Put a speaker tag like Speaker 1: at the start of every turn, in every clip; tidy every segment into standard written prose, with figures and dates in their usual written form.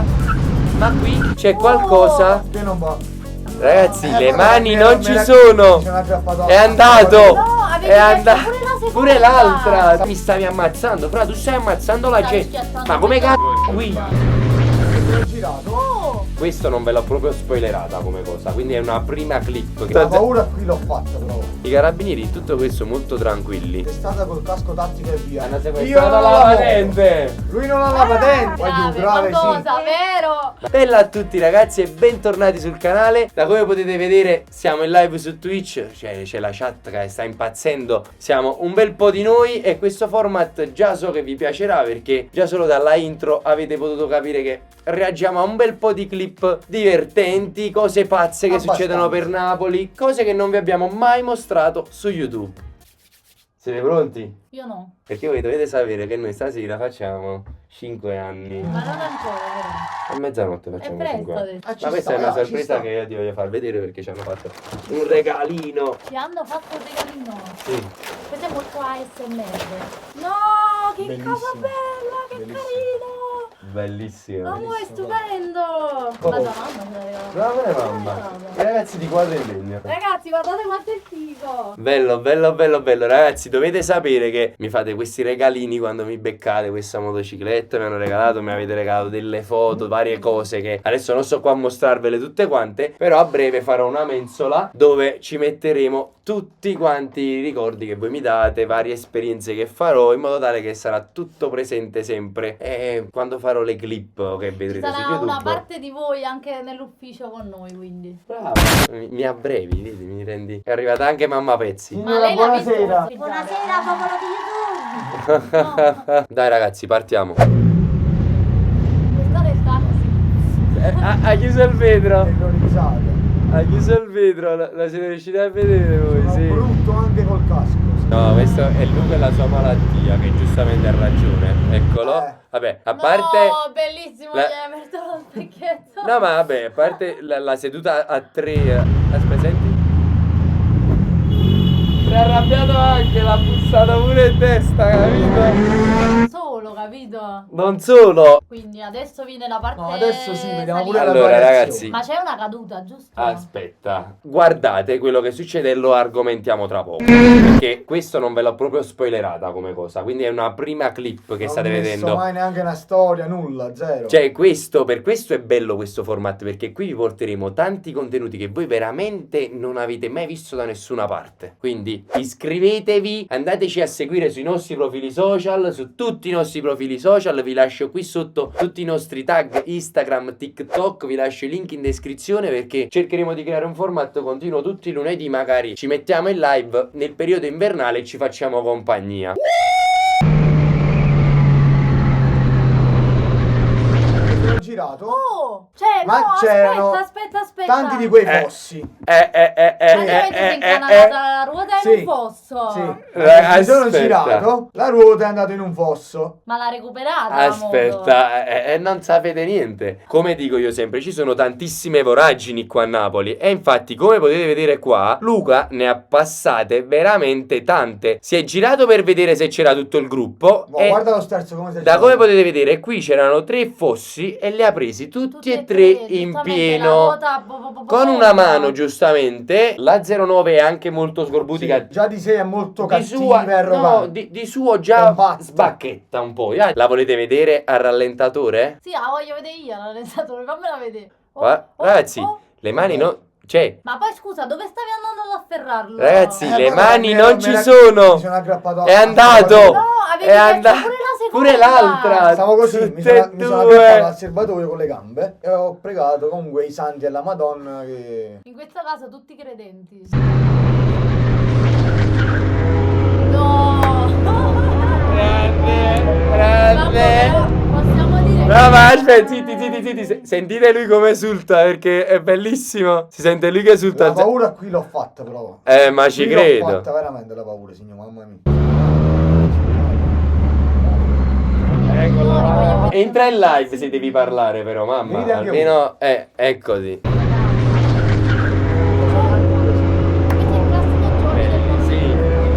Speaker 1: idea. Ma qui c'è qualcosa.
Speaker 2: Che non va.
Speaker 1: Ragazzi, le
Speaker 2: guarda,
Speaker 1: mani
Speaker 2: me
Speaker 1: non
Speaker 2: la-
Speaker 1: ci
Speaker 2: me la-
Speaker 1: sono.
Speaker 2: mi sono aggrappato
Speaker 1: È
Speaker 2: alla-
Speaker 1: andato.
Speaker 3: No, avevi
Speaker 1: È
Speaker 3: perso
Speaker 1: andato.
Speaker 3: pure la seconda.
Speaker 1: Pure l'altra. Mi stavi ammazzando. Fra, tu stai ammazzando la
Speaker 3: Stavi
Speaker 1: gente.
Speaker 3: schiattando
Speaker 1: Ma come
Speaker 3: questa
Speaker 1: cazzo qui?
Speaker 2: L'ho girato.
Speaker 3: Oh,
Speaker 1: Questo non ve l'ho proprio spoilerata come cosa. Quindi è una prima clip.
Speaker 2: La paura qui l'ho fatta però.
Speaker 1: I carabinieri in tutto questo molto tranquilli.
Speaker 2: È stata col casco tattico e via.
Speaker 1: Hanno
Speaker 2: Io
Speaker 1: sequestrato
Speaker 2: non
Speaker 1: la
Speaker 2: l'avevo.
Speaker 1: patente.
Speaker 2: Lui non ha la patente. Poi più
Speaker 3: grave,
Speaker 2: grave sì.
Speaker 3: qualcosa, vero?
Speaker 1: Bella a tutti ragazzi e bentornati sul canale. Da come potete vedere siamo in live su Twitch. C'è la chat che sta impazzendo. Siamo un bel po' di noi e questo format già so che vi piacerà, perché già solo dalla intro avete potuto capire che reagiamo a un bel po' di clip divertenti, cose pazze che
Speaker 2: Abbastanza.
Speaker 1: succedono per Napoli, cose che non vi abbiamo mai mostrato su YouTube. Siete pronti?
Speaker 3: Io no.
Speaker 1: Perché voi dovete sapere che noi stasera facciamo 5 anni.
Speaker 3: Ma non ancora, vero?
Speaker 1: A mezzanotte
Speaker 3: È
Speaker 1: facciamo
Speaker 3: presto
Speaker 1: 5 anni.
Speaker 3: adesso.
Speaker 2: Ah, ci
Speaker 1: Ma questa
Speaker 2: sta,
Speaker 1: è una
Speaker 2: ci
Speaker 1: sorpresa
Speaker 2: sta.
Speaker 1: che io ti voglio far vedere, perché ci hanno fatto un regalino.
Speaker 3: Ti hanno fatto un regalino.
Speaker 1: Sì.
Speaker 3: Questo è molto ASMR. No, che
Speaker 2: Bellissimo.
Speaker 3: cosa bella, che
Speaker 2: Bellissimo.
Speaker 3: carino.
Speaker 1: Bellissimo.
Speaker 3: Amore, è stupendo.
Speaker 1: Oh.
Speaker 3: Ma tua mamma me l'ha regalato.
Speaker 1: Brava
Speaker 3: Me l'ha
Speaker 1: mamma.
Speaker 3: regalato.
Speaker 1: I ragazzi di Quadro in Legno.
Speaker 3: Ragazzi, guardate quanto è figo.
Speaker 1: Bello, bello, bello, bello. Ragazzi, dovete sapere che mi fate questi regalini quando mi beccate questa motocicletta. Mi hanno regalato, mi avete regalato delle foto, varie cose che adesso non so qua a mostrarvele tutte quante. Però a breve farò una mensola dove ci metteremo tutti quanti i ricordi che voi mi date, varie esperienze che farò, in modo tale che sarà tutto presente sempre. E quando farò le clip che
Speaker 3: Ci
Speaker 1: vedrete su
Speaker 3: sarà
Speaker 1: YouTube.
Speaker 3: una parte di voi anche nell'ufficio con noi, quindi.
Speaker 1: Brava. Mi abbrevi, vedi, mi rendi. È arrivata anche mamma Pezzi.
Speaker 3: Ma lei l'ha visto?
Speaker 2: Buonasera.
Speaker 3: Buonasera, popolo di YouTube. No,
Speaker 1: Dai ragazzi, partiamo.
Speaker 3: questa è il taxi.
Speaker 1: Ha chiuso il vetro.
Speaker 2: Terrorizzato.
Speaker 1: Ha chiuso il vetro. La siete riusciti a vedere voi,
Speaker 2: Sono
Speaker 1: sì.
Speaker 2: brutto anche col casco. Sì.
Speaker 1: No, questo è Luca e la sua malattia, che giustamente ha ragione. Eccolo. Vabbè, a parte.
Speaker 3: No, bellissimo,
Speaker 1: la-
Speaker 3: gli hai aperto lo specchietto.
Speaker 1: No, ma vabbè, a parte la seduta a tre. Aspetta, senti. Si è arrabbiato anche, l'ha bussato pure in testa, capito?
Speaker 3: Solo, capito?
Speaker 1: Non solo.
Speaker 3: Quindi adesso viene la parte.
Speaker 2: No, adesso sì, vediamo pure
Speaker 3: salita.
Speaker 2: la
Speaker 1: Allora,
Speaker 2: variazione.
Speaker 1: ragazzi.
Speaker 3: Ma c'è una caduta, giusto?
Speaker 1: Aspetta, guardate quello che succede e lo argomentiamo tra poco. Perché questo non ve l'ho proprio spoilerata come cosa. Quindi è una prima clip che
Speaker 2: Non
Speaker 1: state
Speaker 2: ho messo
Speaker 1: vedendo.
Speaker 2: mai neanche una storia, nulla, zero.
Speaker 1: Cioè, per questo è bello questo format. Perché qui vi porteremo tanti contenuti che voi veramente non avete mai visto da nessuna parte. Quindi iscrivetevi, andateci a seguire sui nostri profili social, su tutti i nostri profili social. Vi lascio qui sotto tutti i nostri tag Instagram, TikTok. Vi lascio i link in descrizione, perché cercheremo di creare un format continuo tutti i lunedì. Magari ci mettiamo in live nel periodo invernale e ci facciamo compagnia.
Speaker 2: L'ho girato.
Speaker 3: Oh, cioè,
Speaker 2: Ma
Speaker 3: no,
Speaker 2: c'erano
Speaker 3: aspetta.
Speaker 2: tanti di quei fossi.
Speaker 3: Praticamente si è incanalata la ruota in
Speaker 2: Sì,
Speaker 3: un fosso.
Speaker 2: Sì.
Speaker 1: Aspetta.
Speaker 2: Mi sono girato, la ruota è andata in un fosso.
Speaker 3: Ma l'ha recuperata la moto?
Speaker 1: Aspetta, non sapete niente. Come dico io sempre, ci sono tantissime voragini qua a Napoli. E infatti, come potete vedere qua, Luca ne ha passate veramente tante. Si è girato per vedere se c'era tutto il gruppo.
Speaker 2: Boh,
Speaker 1: E
Speaker 2: guarda lo sterzo come si è
Speaker 1: da
Speaker 2: girato.
Speaker 1: come potete vedere, qui c'erano 3 fossi e li ha presi tutti e tre in
Speaker 3: giustamente,
Speaker 1: pieno.
Speaker 3: la ruota,
Speaker 1: Con una mano, giustamente. La 09 è anche molto scorbutica.
Speaker 2: Sì, già di sé è molto
Speaker 1: Di
Speaker 2: cattiva e arrogante.
Speaker 1: di suo già
Speaker 2: Compatta.
Speaker 1: sbacchetta un po'. La volete vedere al rallentatore?
Speaker 3: Sì, la voglio vedere io, la rensatore, fammela vedere. Oh,
Speaker 1: Ragazzi,
Speaker 3: oh.
Speaker 1: le mani non. Cioè,
Speaker 3: Ma poi scusa, dove stavi andando ad afferrarlo?
Speaker 1: ragazzi, le
Speaker 2: guarda,
Speaker 1: mani
Speaker 2: mi
Speaker 1: non
Speaker 2: ero-
Speaker 1: ci
Speaker 2: mi era-
Speaker 1: sono.
Speaker 2: mi sono aggrappato
Speaker 1: È
Speaker 2: a-
Speaker 1: andato.
Speaker 3: No, avevi
Speaker 1: È
Speaker 3: perso
Speaker 1: andato.
Speaker 3: pure la seconda.
Speaker 1: Pure l'altra.
Speaker 2: Stavo così, mi
Speaker 1: Tutte
Speaker 2: sono,
Speaker 1: e
Speaker 2: mi sono
Speaker 1: due.
Speaker 2: aggrappato al serbatoio con le gambe e ho pregato comunque i santi alla Madonna che...
Speaker 3: In questo caso tutti credenti. No!
Speaker 1: Grande.
Speaker 3: Vabbè, possiamo dire
Speaker 1: No, ma aspetta, zitti. Sentite lui come esulta, perché è bellissimo. Si sente lui che esulta.
Speaker 2: La paura qui l'ho fatta però.
Speaker 1: Ma ci
Speaker 2: Qui
Speaker 1: credo.
Speaker 2: L'ho fatta veramente la paura, signor, mamma mia.
Speaker 1: Eccola. Entra in live se devi parlare, però, mamma.
Speaker 2: Venite anche
Speaker 1: Almeno è così.
Speaker 3: Questo è il classico giorno del
Speaker 1: Sì.
Speaker 3: bambino.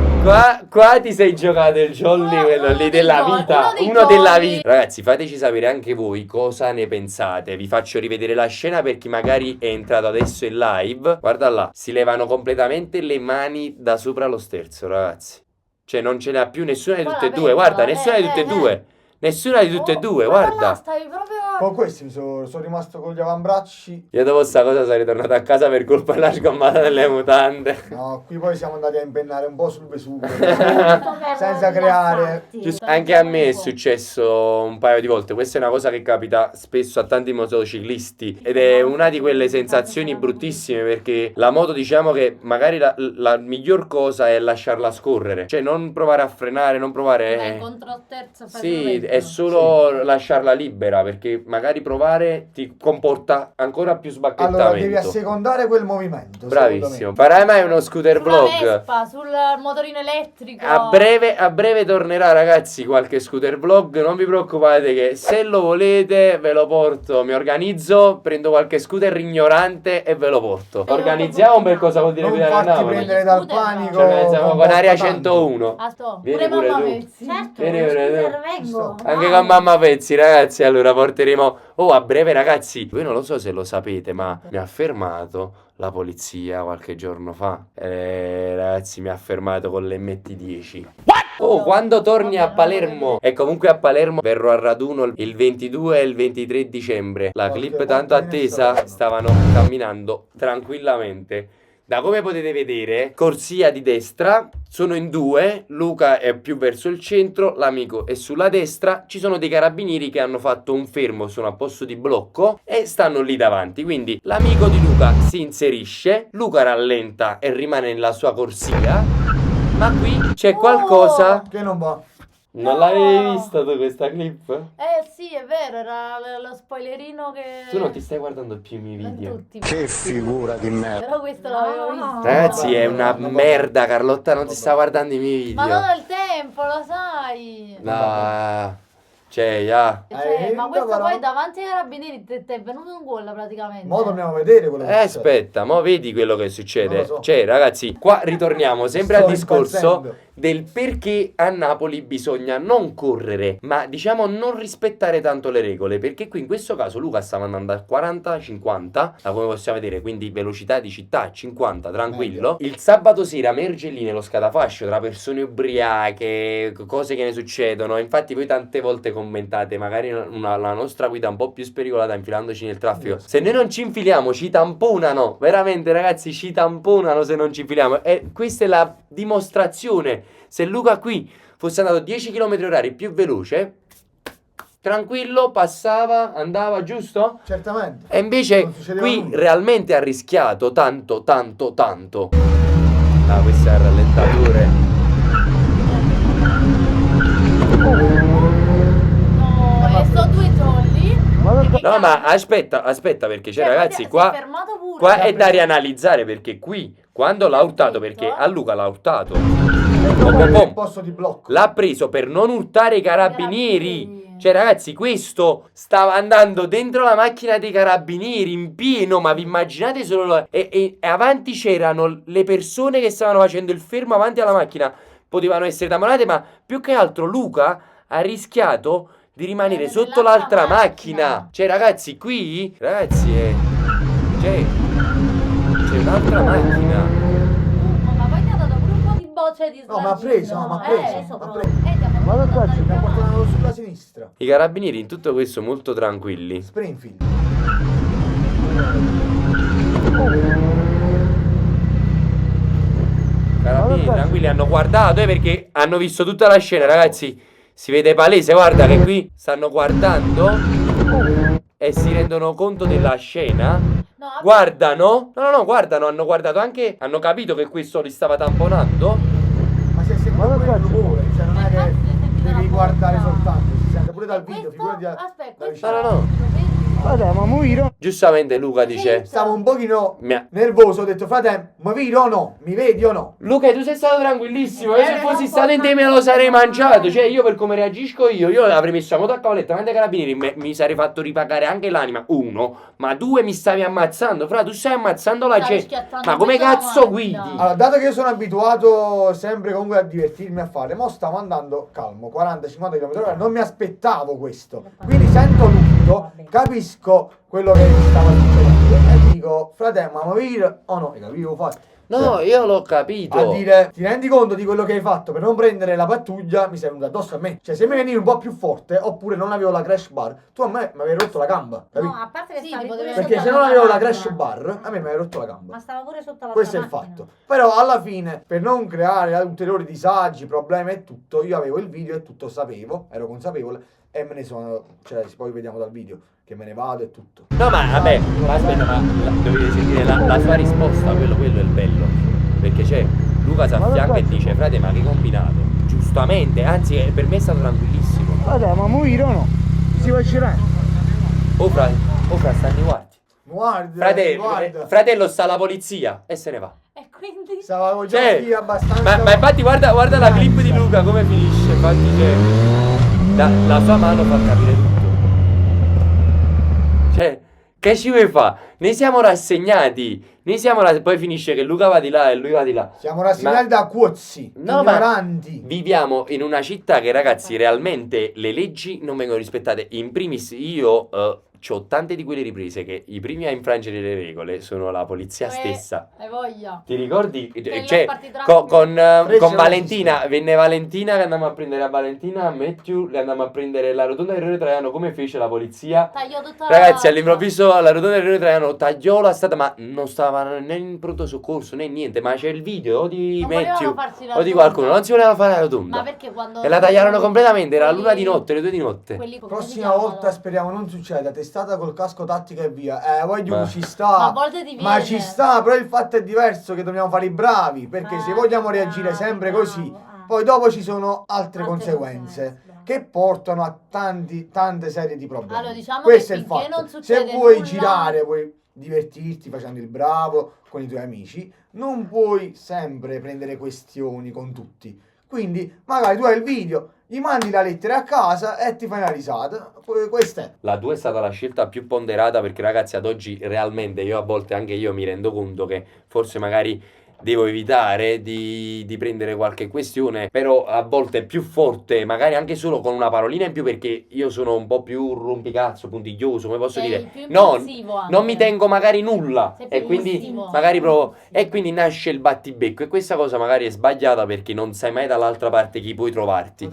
Speaker 1: Qua ti sei giocato il jolly, quello lì della vita. Uno della vita. Ragazzi, fateci sapere anche voi cosa ne pensate. Vi faccio rivedere la scena per chi magari è entrato adesso in live. Guarda là, si levano completamente le mani da sopra lo sterzo, ragazzi. Cioè non ce n'ha più nessuna di tutte e due. Guarda, nessuna di tutte e due. Nessuna di tutte e due, guarda.
Speaker 3: Stavi proprio...
Speaker 2: Con questi sono rimasto con gli avambracci.
Speaker 1: Io dopo sta cosa sarei tornato a casa per colpa della sgommata delle mutande.
Speaker 2: No, qui poi siamo andati a impennare un po' sul Vesuvio.
Speaker 3: Senza
Speaker 2: Senza creare.
Speaker 1: Anche a me è successo un paio di volte. Questa è una cosa che capita spesso a tanti motociclisti ed è una di quelle sensazioni bruttissime, perché la moto, diciamo che magari la miglior cosa è lasciarla scorrere, cioè non provare a frenare, non provare...
Speaker 3: controterzo
Speaker 1: Sì, è solo lasciarla libera, perché magari provare ti comporta ancora più sbacchettamento.
Speaker 2: Allora devi assecondare quel movimento.
Speaker 1: Bravissimo. Farai mai uno scooter vlog?
Speaker 3: Vespa, sul motorino elettrico.
Speaker 1: A breve tornerà, ragazzi, qualche scooter vlog. Non vi preoccupate che se lo volete ve lo porto. Mi organizzo, prendo qualche scooter ignorante e ve lo porto. Organizziamo per cosa vuol dire
Speaker 2: Non
Speaker 1: guidare a
Speaker 2: farti
Speaker 1: Napoli.
Speaker 2: prendere dal panico.
Speaker 1: Ci organizziamo con Area
Speaker 2: tanto.
Speaker 1: 101.
Speaker 3: Pure
Speaker 1: Vieni pure
Speaker 3: mamma
Speaker 1: tu.
Speaker 3: Pezzi.
Speaker 4: Certo,
Speaker 1: Vieni
Speaker 4: lo
Speaker 1: pure tu.
Speaker 4: scooter vengo.
Speaker 1: Anche con mamma Pezzi, ragazzi. Allora porteremo... Oh, a breve, ragazzi. Voi non lo so se lo sapete, ma mi ha fermato la polizia qualche giorno fa. Ragazzi, mi ha fermato con l'MT10. Oh, quando torni a Palermo? E comunque a Palermo verrò a raduno il 22 e il 23 dicembre. La clip tanto attesa, stavano camminando tranquillamente. Da come potete vedere, corsia di destra, sono in due, Luca è più verso il centro, l'amico è sulla destra, ci sono dei carabinieri che hanno fatto un fermo, sono a posto di blocco e stanno lì davanti, quindi l'amico di Luca si inserisce, Luca rallenta e rimane nella sua corsia, ma qui c'è qualcosa...
Speaker 2: Che non va.
Speaker 1: Non l'avevi vista tu questa clip?
Speaker 3: Sì, è vero, era lo spoilerino che...
Speaker 1: Tu non ti stai guardando più i miei video.
Speaker 3: Tutti.
Speaker 5: Che figura di merda.
Speaker 3: Però questo l'avevo visto.
Speaker 1: Ragazzi, è una merda, Carlotta non ti sta guardando i miei video.
Speaker 3: Ma non al tempo, lo sai.
Speaker 1: No, cioè, yeah.
Speaker 3: Ma questo
Speaker 2: però.
Speaker 3: poi davanti ai carabinieri ti è venuto un gol praticamente.
Speaker 2: Mo dobbiamo vedere quello che succede.
Speaker 1: Aspetta, mo vedi quello che succede.
Speaker 2: Non lo so.
Speaker 1: Cioè, ragazzi, qua ritorniamo sempre
Speaker 2: Sto
Speaker 1: al discorso
Speaker 2: impazzendo.
Speaker 1: del perché a Napoli bisogna non correre, ma diciamo non rispettare tanto le regole, perché qui in questo caso Luca stava andando a 40-50, da come possiamo vedere, quindi velocità di città 50, tranquillo. Il sabato sera emerge lì nello scatafascio tra persone ubriache, cose che ne succedono, infatti voi tante volte commentate magari la nostra guida un po' più spericolata infilandoci nel traffico. Se noi non ci infiliamo ci tamponano, veramente ragazzi, ci tamponano se non ci infiliamo, e questa è la dimostrazione. Se Luca qui fosse andato 10 km/h più veloce, tranquillo, passava, andava, giusto?
Speaker 2: Certamente.
Speaker 1: E invece
Speaker 2: Non succedeva
Speaker 1: qui
Speaker 2: nulla.
Speaker 1: realmente ha rischiato tanto. Ah, questo è il rallentatore.
Speaker 3: No, e sto due jolly.
Speaker 1: No, ma aspetta, perché
Speaker 3: Cioè,
Speaker 1: ragazzi,
Speaker 3: si
Speaker 1: qua...
Speaker 3: è fermato pure.
Speaker 1: Qua è da rianalizzare, perché qui, quando l'ha urtato, perché a Luca l'ha urtato,
Speaker 2: Il posto di blocco.
Speaker 1: l'ha preso per non urtare i carabinieri. Cioè ragazzi, questo stava andando dentro la macchina dei carabinieri in pieno, ma vi immaginate solo... E avanti c'erano le persone che stavano facendo il fermo avanti alla macchina, potevano essere tamponate, ma più che altro Luca ha rischiato di rimanere sotto l'altra macchina. Cioè ragazzi, qui, ragazzi, c'è un'altra macchina.
Speaker 3: Ma poi ti ha dato pure un po' di bocce di
Speaker 2: No, ma ha preso,
Speaker 3: slancio,
Speaker 2: ma ha preso,
Speaker 3: no?
Speaker 2: ha preso.
Speaker 3: Ma
Speaker 2: Abbiamo portato sulla sinistra.
Speaker 1: I carabinieri in tutto questo molto tranquilli.
Speaker 2: Springfield.
Speaker 1: Carabinieri tranquilli, hanno guardato, perché hanno visto tutta la scena, ragazzi. Si vede palese, guarda che qui stanno guardando e si rendono conto della scena. Guardano. No, guardano, hanno guardato anche, hanno capito che questo li stava tamponando.
Speaker 2: Ma si è sentito pure il rumore, cioè non è che devi guardare soltanto, si sente pure dal video, figurati da
Speaker 3: Aspetta,
Speaker 2: vicino.
Speaker 1: No.
Speaker 2: Frate, ma mo viro?
Speaker 1: Giustamente Luca dice...
Speaker 2: Stavo un pochino
Speaker 1: "Mia-
Speaker 2: nervoso, ho detto, frate, ma viro o no? Mi vedi o no?
Speaker 1: Luca, tu sei stato tranquillissimo. Io se fossi stato in te me lo sarei mangiato. Cioè, io per come reagisco io avrei messo la moto a cavalletto davanti ai carabinieri. Mi sarei fatto ripagare anche l'anima. Uno, ma due, mi stavi ammazzando. Fra, tu stai ammazzando la
Speaker 3: Stavi
Speaker 1: gente.
Speaker 3: schiattando
Speaker 1: Ma come
Speaker 3: tutta la
Speaker 1: cazzo
Speaker 3: macchina.
Speaker 1: guidi?
Speaker 2: Allora, dato che io sono abituato sempre comunque a divertirmi a fare, mo stavo andando calmo, 40-50 km/h, non mi aspettavo questo. Quindi sento l'urto, capisco quello che stava succedendo e dico, frate, ma viro o no? Hai capito? Fatto.
Speaker 1: No, io l'ho capito.
Speaker 2: A dire, ti rendi conto di quello che hai fatto per non prendere la pattuglia, mi sei venuto addosso a me. Cioè, se mi venivi un po' più forte, oppure non avevo la crash bar, tu a me mi avevi rotto la gamba, capito?
Speaker 3: No, a parte che
Speaker 4: Sì,
Speaker 3: stavi
Speaker 4: ti
Speaker 3: pure
Speaker 4: potevi-
Speaker 2: Perché
Speaker 3: sotto
Speaker 2: se non avevo la
Speaker 3: macchina.
Speaker 2: crash bar, a me mi avevi rotto la gamba.
Speaker 3: Ma stava pure sotto la
Speaker 2: Questo è il
Speaker 3: macchina.
Speaker 2: fatto. Però alla fine, per non creare ulteriori disagi, problemi e tutto, io avevo il video e tutto sapevo, ero consapevole e me ne sono, cioè poi vediamo dal video che me ne vado e tutto.
Speaker 1: No, ma vabbè, ma aspetta, ma dovete sentire la sua risposta, quello è il bello. Perché c'è Luca s'affianca e dice, frate, ma che combinato? Giustamente, anzi, per me è stato tranquillissimo.
Speaker 2: Guarda, ma muoio no? Si va a girare.
Speaker 1: Oh, fra, stanno guardi.
Speaker 2: Guarda, guarda.
Speaker 1: Fratello, sta la polizia e se ne va.
Speaker 3: E quindi...
Speaker 2: Stavamo già
Speaker 1: Cioè,
Speaker 2: qui abbastanza.
Speaker 1: ma infatti guarda la clip di Luca come finisce. Infatti c'è la sua mano fa capire tutto. Cioè, che ci vuoi fa? Ne siamo rassegnati. Poi finisce che Luca va di là e lui va di là.
Speaker 2: Siamo rassegnati
Speaker 1: Ma-
Speaker 2: da cuozzi,
Speaker 1: No, ma
Speaker 2: ignoranti.
Speaker 1: viviamo in una città che, ragazzi, realmente le leggi non vengono rispettate. In primis, io ho tante di quelle riprese che i primi a infrangere le regole sono la polizia stessa.
Speaker 3: Hai voglia.
Speaker 1: Ti ricordi?
Speaker 3: Che
Speaker 1: Cioè,
Speaker 3: l'ho partito troppo.
Speaker 1: con Valentina, venne Valentina che andammo a prendere a Valentina, a Matthew, le andammo a prendere la rotonda del Rione Traiano. Come fece la polizia?
Speaker 3: Tagliò tutta
Speaker 1: Ragazzi, all'improvviso alla rotonda del Rione Traiano tagliò la strada, ma non stava né in pronto soccorso né niente. Ma c'è il video o di
Speaker 3: Non volevano
Speaker 1: Matthew
Speaker 3: farsi la
Speaker 1: o di
Speaker 3: rotonda.
Speaker 1: qualcuno, non si voleva fare la rotonda.
Speaker 3: Ma perché quando...
Speaker 1: E la tagliarono completamente, era
Speaker 3: quelli-
Speaker 1: l'una di notte, le 2 di notte.
Speaker 3: quelli come si
Speaker 2: Prossima
Speaker 3: chiamano?
Speaker 2: volta speriamo non succeda, testata col casco tattica e via. Voi
Speaker 1: Ma-
Speaker 2: ci
Speaker 3: Ma
Speaker 2: sta.
Speaker 3: a volte ti
Speaker 2: Ma
Speaker 3: viene.
Speaker 2: ci sta, però il fatto è diverso che dobbiamo fare i bravi, perché se vogliamo reagire sempre così, poi dopo ci sono altre conseguenze che portano a tante serie di problemi.
Speaker 3: Allora, diciamo
Speaker 2: Questo
Speaker 3: che
Speaker 2: è il
Speaker 3: finché
Speaker 2: fatto.
Speaker 3: non
Speaker 2: Se
Speaker 3: succede
Speaker 2: vuoi
Speaker 3: nulla-
Speaker 2: girare, vuoi divertirti facendo il bravo con i tuoi amici, non puoi sempre prendere questioni con tutti. Quindi magari tu hai il video, gli mandi la lettera a casa e ti fai una risata. Questa è.
Speaker 1: La 2 è stata la scelta più ponderata perché, ragazzi, ad oggi realmente io a volte anche io mi rendo conto che forse magari devo evitare di prendere qualche questione, però a volte è più forte, magari anche solo con una parolina in più, perché io sono un po' più rompicazzo, puntiglioso, come posso
Speaker 3: Sei
Speaker 1: dire.
Speaker 3: più
Speaker 1: No,
Speaker 3: impulsivo anche.
Speaker 1: non mi tengo magari nulla
Speaker 3: Sei più
Speaker 1: e quindi
Speaker 3: impulsivo.
Speaker 1: magari provo e quindi nasce il battibecco e questa cosa magari è sbagliata perché non sai mai dall'altra parte chi puoi trovarti.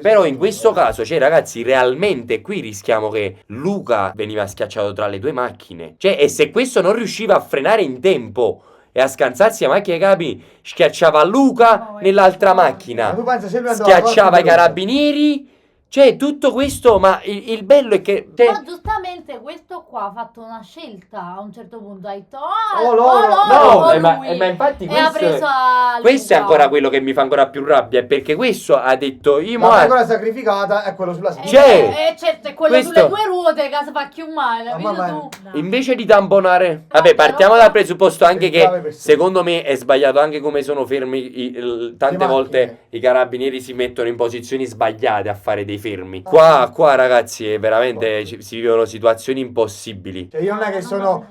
Speaker 1: Però in questo caso, cioè, ragazzi, realmente qui rischiamo che Luca veniva schiacciato tra le due macchine. Cioè, e se questo non riusciva a frenare in tempo e a scansarsi a macchina ai capi, schiacciava Luca nell'altra macchina,
Speaker 2: Ma tu pensa se lui andava
Speaker 1: schiacciava i
Speaker 2: avanti,
Speaker 1: carabinieri. Cioè, tutto questo, ma il bello è che... cioè,
Speaker 3: Ma giustamente questo qua ha fatto una scelta a un certo punto, ha detto
Speaker 1: no, ma infatti
Speaker 3: e ha preso a
Speaker 1: questo è
Speaker 3: Luca.
Speaker 1: ancora quello che mi fa ancora più rabbia, è perché questo ha detto io
Speaker 2: la pecora sacrificata è quello sulla sinistra.
Speaker 1: Cioè,
Speaker 3: certo, è quello
Speaker 1: questo-
Speaker 3: sulle due ruote che si fa più male,
Speaker 2: Mamma
Speaker 3: capito
Speaker 2: mia.
Speaker 3: tu?
Speaker 1: invece di tamponare, vabbè,
Speaker 3: però-
Speaker 1: partiamo dal presupposto anche
Speaker 2: Per brave
Speaker 1: che
Speaker 2: persone.
Speaker 1: secondo me è sbagliato anche come sono fermi tante
Speaker 2: macchine.
Speaker 1: volte i carabinieri si mettono in posizioni sbagliate a fare dei fermi. Qua ragazzi veramente si vivono situazioni impossibili.
Speaker 2: Cioè, io non è che sono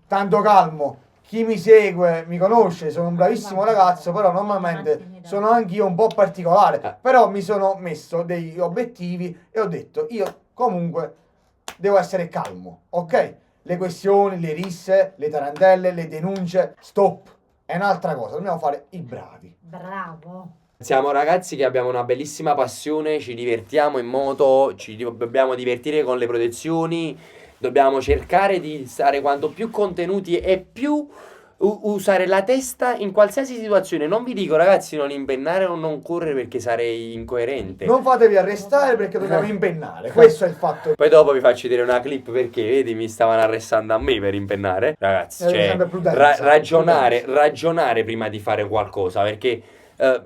Speaker 2: tanto calmo. Chi mi segue mi conosce, sono un bravissimo ragazzo, però normalmente sono anche io un po' particolare. Però mi sono messo degli obiettivi e ho detto, io comunque devo essere calmo, ok? Le questioni, le risse, le tarantelle, le denunce, stop. È un'altra cosa, dobbiamo fare i bravi.
Speaker 3: Bravo.
Speaker 1: Siamo ragazzi che abbiamo una bellissima passione, ci divertiamo in moto, dobbiamo divertire con le protezioni, dobbiamo cercare di stare quanto più contenuti e più usare la testa in qualsiasi situazione. Non vi dico ragazzi non impennare o non correre perché sarei incoerente.
Speaker 2: Non fatevi arrestare perché dobbiamo impennare, questo è il fatto.
Speaker 1: Poi dopo vi faccio vedere una clip perché vedi mi stavano arrestando a me per impennare. Ragazzi,
Speaker 2: Sempre
Speaker 1: cioè
Speaker 2: prudenza,
Speaker 1: ragionare prima di fare qualcosa, perché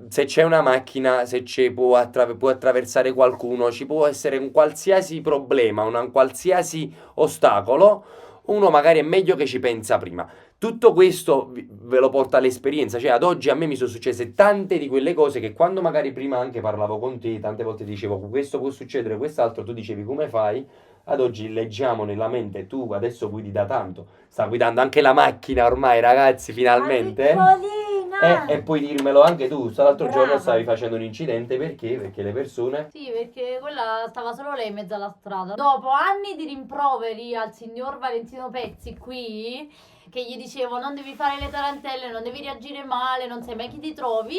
Speaker 1: se c'è una macchina, se può attraversare qualcuno, ci può essere un qualsiasi problema, un qualsiasi ostacolo, uno magari è meglio che ci pensa prima. Tutto questo ve lo porta l'esperienza, cioè ad oggi a me mi sono successe tante di quelle cose che quando magari prima anche parlavo con te, tante volte dicevo questo può succedere, quest'altro, tu dicevi come fai? Ad oggi leggiamo nella mente, tu adesso guidi da tanto, sta guidando anche la macchina ormai ragazzi, finalmente. E puoi dirmelo anche tu, l'altro giorno stavi facendo un incidente, perché? Perché le persone...
Speaker 3: Sì, perché quella stava solo lei in mezzo alla strada. Dopo anni di rimproveri al signor Valentino Pezzi qui, che gli dicevo non devi fare le tarantelle, non devi reagire male, non sai mai chi ti trovi,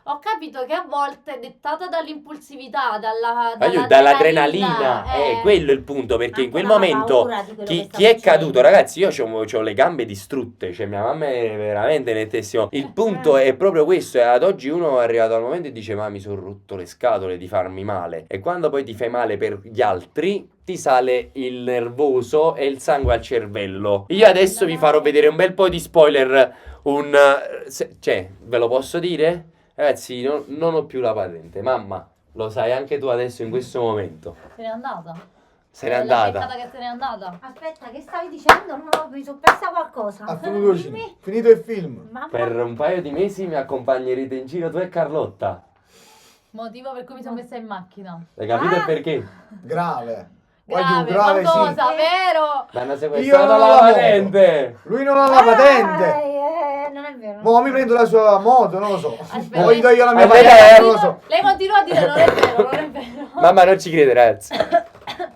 Speaker 3: ho capito che a volte è dettata dall'impulsività,
Speaker 1: dall'adrenalina, quello è il punto, perché in quel momento chi è caduto, ragazzi, io c'ho le gambe distrutte, cioè mia mamma è veramente nettissimo. Il punto è proprio questo, e ad oggi uno è arrivato al momento e dice ma mi sono rotto le scatole di farmi male, e quando poi ti fai male per gli altri ti sale il nervoso e il sangue al cervello. Io adesso vi farò vedere un bel po' di spoiler, cioè ve lo posso dire? Ragazzi, non ho più la patente. Mamma, lo sai anche tu adesso in questo momento.
Speaker 3: Se n'è andata.
Speaker 1: Se n'è andata.
Speaker 3: Beccata che se n'è andata.
Speaker 4: Aspetta, che stavi dicendo? Mi sono persa qualcosa.
Speaker 2: Ha finito il film.
Speaker 4: Mamma.
Speaker 1: Per un paio di mesi mi accompagnerete in giro tu e Carlotta.
Speaker 3: Motivo per cui mi sono messa in macchina.
Speaker 1: Hai capito il perché?
Speaker 2: Grave.
Speaker 3: Grave,
Speaker 2: Grave,
Speaker 3: ma cosa,
Speaker 2: sì.
Speaker 3: vero?
Speaker 1: Mi hanno
Speaker 2: Io
Speaker 1: sequestrato
Speaker 2: non
Speaker 1: la
Speaker 2: la
Speaker 1: patente.
Speaker 2: Lui non ha la patente.
Speaker 4: Non è vero.
Speaker 2: Mo mi prendo la sua moto, non lo so.
Speaker 3: Aspetta.
Speaker 2: O gli do io la mia
Speaker 1: Aspetta,
Speaker 2: patente, non lo so.
Speaker 3: Lei continua a dire non è vero, non è vero.
Speaker 1: Mamma non ci crede, ragazzi.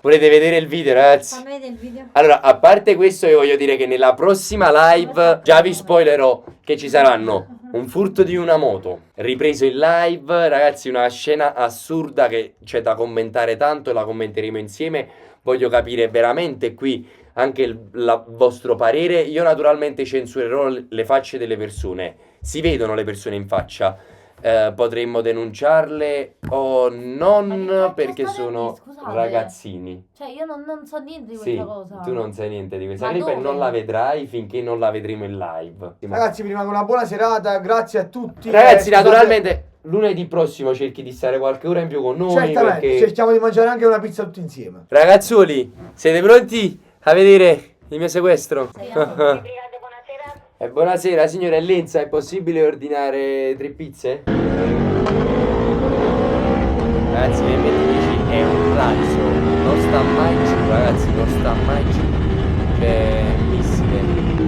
Speaker 1: Volete vedere il video, ragazzi?
Speaker 4: Fammi vedere il video.
Speaker 1: Allora, a parte questo, io voglio dire che nella prossima live già vi spoilerò che ci saranno un furto di una moto ripreso in live, ragazzi, una scena assurda che c'è da commentare tanto e la commenteremo insieme. Voglio capire veramente qui anche il vostro parere. Io naturalmente censurerò le facce delle persone. Si vedono le persone in faccia. Potremmo denunciarle o non perché sono ragazzini.
Speaker 3: Cioè io non so niente di
Speaker 1: Sì,
Speaker 3: questa cosa.
Speaker 1: tu non sai niente di questa
Speaker 3: Ma
Speaker 1: clip e
Speaker 3: dove?
Speaker 1: non la vedrai finché non la vedremo in live.
Speaker 2: Ragazzi, vi rimango una buona serata. Grazie a tutti.
Speaker 1: Ragazzi,
Speaker 2: Scusate,
Speaker 1: naturalmente lunedì prossimo cerchi di stare qualche ora in più con noi,
Speaker 2: certamente,
Speaker 1: perché
Speaker 2: cerchiamo di mangiare anche una pizza tutti insieme.
Speaker 1: ragazzuoli, siete pronti a vedere il mio sequestro? E buonasera signora Lenza, è possibile ordinare 3 pizze? Ragazzi, l'M10 è un razzo, non sta mai giù, ragazzi, non sta mai giù. È un missile.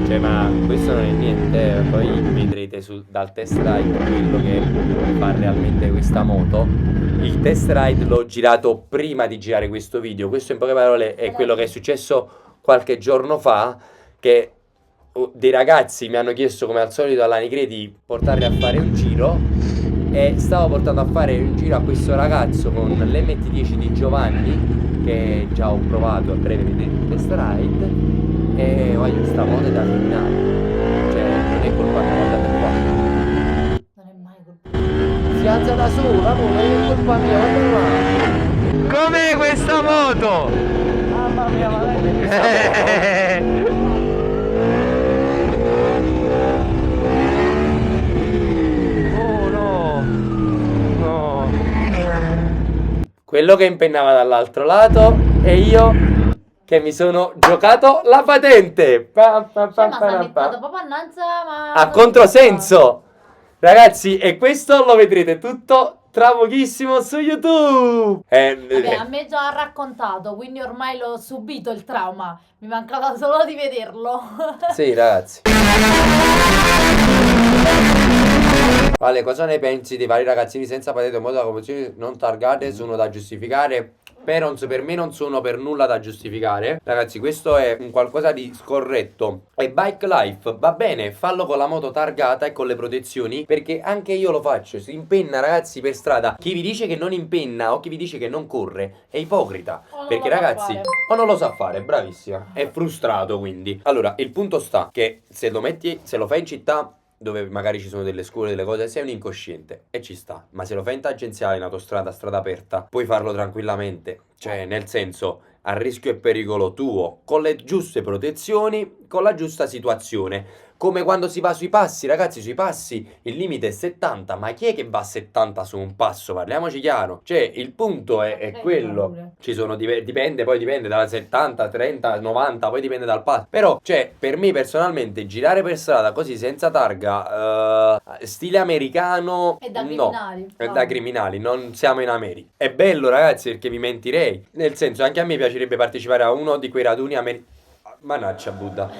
Speaker 1: Cioè, ma questo non è niente, poi vedrete dal test ride quello che fa realmente questa moto. Il test ride l'ho girato prima di girare questo video. Questo in poche parole è quello che è successo qualche giorno fa, che dei ragazzi mi hanno chiesto, come al solito alla Nigre, di portarli a fare un giro, e stavo portando a fare un giro a questo ragazzo con l'MT10 di Giovanni, che già ho provato, a breve vedrete il test ride, e voglio sta moto è da criminale, cioè non è colpa mia, guardate qua,
Speaker 3: Non è mai colpa.
Speaker 1: si alza da sola, non è colpa mia, guardate qua. Com'è questa moto? Mamma mia, ma questa moto. Quello che impennava dall'altro lato e io che mi sono giocato la patente.
Speaker 3: Cioè, ma sta mettato proprio annanza, ma...
Speaker 1: A controsenso. Ragazzi, e questo lo vedrete tutto tra pochissimo su YouTube.
Speaker 3: Vabbè, a me già ha raccontato, quindi ormai l'ho subito il trauma. Mi mancava solo di vederlo.
Speaker 1: Sì, ragazzi. Vale, cosa ne pensi dei vari ragazzini senza patente o moto da conduzione non targate? Sono da giustificare? Per me non sono per nulla da giustificare. Ragazzi, questo è un qualcosa di scorretto. E Bike Life, va bene, fallo con la moto targata e con le protezioni, perché anche io lo faccio. Si impenna, ragazzi, per strada. Chi vi dice che non impenna o chi vi dice che non corre è ipocrita.
Speaker 3: O non
Speaker 1: Perché
Speaker 3: lo sa
Speaker 1: ragazzi,
Speaker 3: fare.
Speaker 1: o non lo sa fare, bravissima. È frustrato, quindi. Allora, il punto sta che se lo fai in città, dove magari ci sono delle scuole, delle cose, sei un incosciente e ci sta. Ma se lo fai in tangenziale, in autostrada, strada aperta, puoi farlo tranquillamente. Cioè, nel senso, a rischio e pericolo tuo, con le giuste protezioni, con la giusta situazione. come quando si va sui passi, ragazzi, sui passi il limite è 70, ma chi è che va a 70 su un passo? Parliamoci chiaro. Cioè, il punto è quello. Ci sono, dipende dalla 70, 30, 90, poi dipende dal passo. Però, cioè, per me personalmente, girare per strada così senza targa, stile americano,
Speaker 3: È da
Speaker 1: no.
Speaker 3: criminali.
Speaker 1: È da criminali, non siamo in America. È bello, ragazzi, perché vi mentirei. Nel senso, anche a me piacerebbe partecipare a uno di quei raduni americani. Mannaggia Buddha.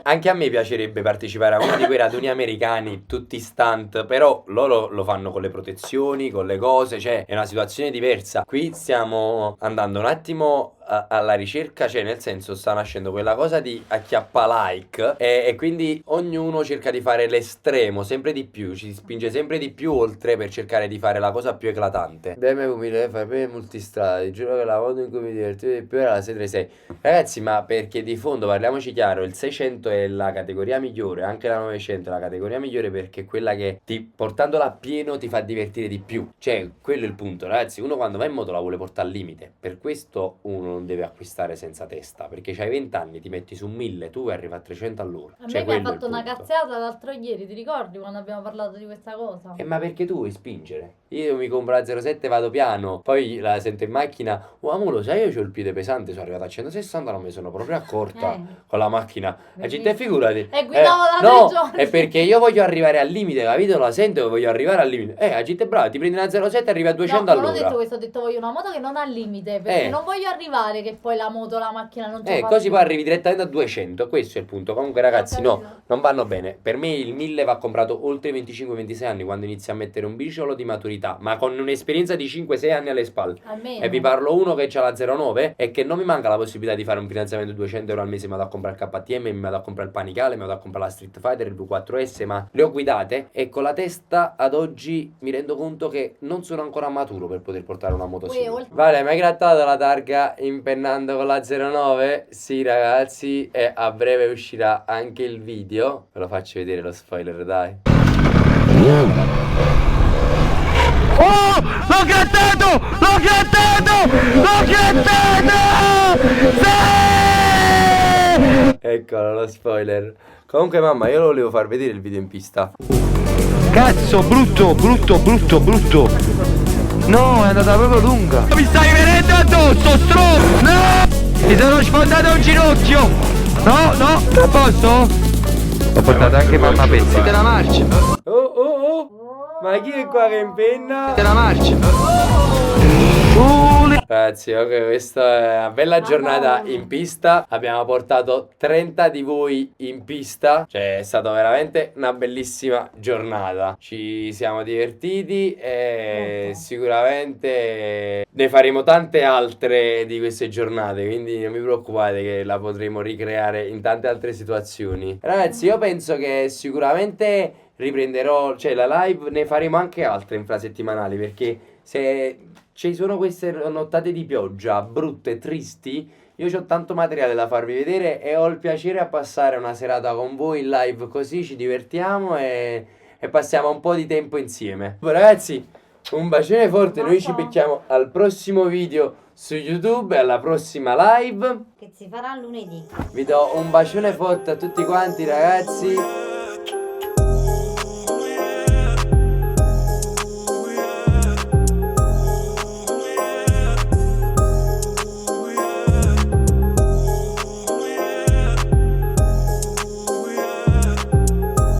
Speaker 1: Anche a me piacerebbe partecipare a uno di quei raduni americani, tutti stunt, però loro lo fanno con le protezioni, con le cose, cioè è una situazione diversa. Qui stiamo andando un attimo alla ricerca, cioè nel senso sta nascendo quella cosa di acchiappa like e quindi ognuno cerca di fare l'estremo sempre di più, ci spinge sempre di più oltre per cercare di fare la cosa più eclatante. BMW 1000 fare multistrada, ti giuro che la moto in cui mi divertivo di più era la 636. Ragazzi, ma perché di fondo parliamoci chiaro, il 600 è la categoria migliore, anche la 900 è la categoria migliore perché è quella che portandola a pieno ti fa divertire di più. Cioè, quello è il punto, ragazzi. Uno quando va in moto la vuole portare al limite. Per questo uno non deve acquistare senza testa, perché c'hai 20 anni, ti metti su 1000, tu arrivi a 300 all'ora.
Speaker 3: A
Speaker 1: Cioè,
Speaker 3: me mi ha
Speaker 1: quello è il
Speaker 3: fatto una
Speaker 1: punto.
Speaker 3: cazzata l'altro ieri, ti ricordi quando abbiamo parlato di questa cosa?
Speaker 1: Ma perché tu vuoi spingere? Io mi compro la 07, vado piano, poi la sento in macchina. Oh, amore, lo sai, io c'ho il piede pesante, sono arrivato a 160, non mi sono proprio accorta con la macchina. La città, figurati.
Speaker 3: E guidavo da
Speaker 1: no,
Speaker 3: 3 giorni.
Speaker 1: è perché io voglio arrivare al limite, capito? La sento e voglio arrivare al limite. La città è brava, ti prendi una 07 e arrivi a 200
Speaker 3: No, non ho
Speaker 1: all'ora.
Speaker 3: detto questo, ho detto voglio una moto che non ha limite, perché non voglio arrivare che poi la moto, la macchina non ce la fa
Speaker 1: Così
Speaker 3: più.
Speaker 1: poi arrivi direttamente a 200, questo è il punto. Comunque ragazzi, no, non vanno bene. Per me il 1000 va comprato oltre i 25-26 anni, quando inizi a mettere un briciolo di maturità, ma con un'esperienza di 5-6 anni alle spalle.
Speaker 3: Almeno.
Speaker 1: E vi parlo uno che ha la 09 e che non mi manca la possibilità di fare un finanziamento di 200 euro al mese, mi vado a comprare il KTM, mi vado a comprare il Panicale, mi vado a comprare la Street Fighter, il V4S, ma le ho guidate e con la testa ad oggi mi rendo conto che non sono ancora maturo per poter portare una moto simile. Vale, mi hai grattato la targa impennando con la 09? Sì ragazzi, e a breve uscirà anche il video. Ve lo faccio vedere lo spoiler, dai.
Speaker 6: Oh! L'ho grattato! L'ho grattato! L'ho grattato! Sì!
Speaker 1: Eccolo lo spoiler. Comunque mamma, io lo volevo far vedere il video in pista.
Speaker 6: Cazzo, brutto, brutto, brutto, brutto. No, è andata proprio lunga. Mi stai venendo addosso, stronzo! No! Mi sono sfondato un ginocchio! No, no, a posto? Ho portato anche mamma pezzi della marcia.
Speaker 1: Oh! Ma chi è qua che impenna?
Speaker 6: Della marcia.
Speaker 1: Ragazzi, ok, questa è una bella giornata in pista. Abbiamo portato 30 di voi in pista. Cioè, è stata veramente una bellissima giornata. Ci siamo divertiti e sicuramente ne faremo tante altre di queste giornate. Quindi non vi preoccupate che la potremo ricreare in tante altre situazioni. Ragazzi, io penso che sicuramente riprenderò, cioè la live ne faremo anche altre infrasettimanali, perché se ci sono queste nottate di pioggia brutte, tristi, io ho tanto materiale da farvi vedere e ho il piacere a passare una serata con voi in live, così ci divertiamo e passiamo un po' di tempo insieme. Ragazzi, un bacione forte, noi ci becchiamo al prossimo video su YouTube e alla prossima live.
Speaker 4: Che si farà lunedì.
Speaker 1: Vi do un bacione forte a tutti quanti ragazzi.